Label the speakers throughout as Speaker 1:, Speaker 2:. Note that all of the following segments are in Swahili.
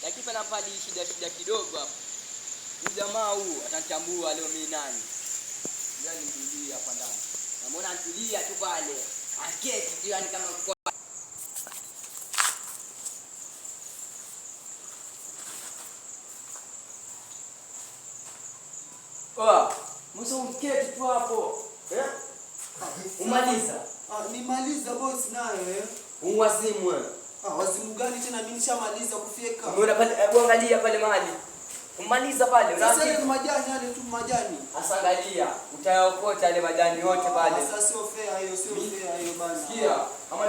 Speaker 1: Lakini pana pali shida kidogo hapo. Jamaa huu atanitambua leo mimi nani. Ndio nimtulia hapa ndani. Namuona antulia tu pale. Aketi tu yani kama kwa. Musa uketi tu hapo. Umaliza?
Speaker 2: Nimaliza boss naye.
Speaker 1: Uwazimu wewe.
Speaker 2: Wazimu gani tena, mimi nishamaliza kufyeka.
Speaker 1: Umeona pale, angalia pale mahali. Umaliza pale.
Speaker 2: Sasa ile majani yale tu majani.
Speaker 1: Sasa angalia, utayaokota ile majani yote pale.
Speaker 2: Sasa sio fair hiyo, sio fair hiyo bana.
Speaker 1: Sikia, kama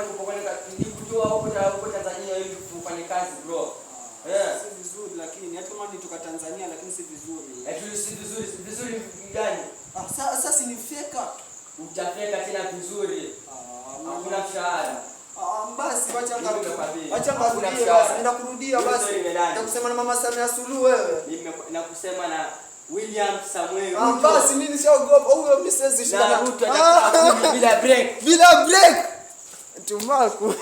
Speaker 1: nikutoa huko Tanzania ili tufanye kazi bro.
Speaker 2: Si vizuri lakini hata kama nitoka Tanzania lakini si vizuri.
Speaker 1: Si vizuri gani?
Speaker 2: Sasa ni feka.
Speaker 1: Utafeka tena vizuri. Hakuna mshahara.
Speaker 2: Basi acha ngarudia basi, nenda kurudia basi. Nitakusema na Mama Samia Suluhu wewe.
Speaker 1: Mimi nakusema na William Samuel.
Speaker 2: Basi mimi nishaogopa huyo Mrs. Shida
Speaker 1: na Ruto anataka bila break.
Speaker 2: Bila break. Tumaku.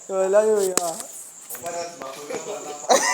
Speaker 2: Wala yo ya.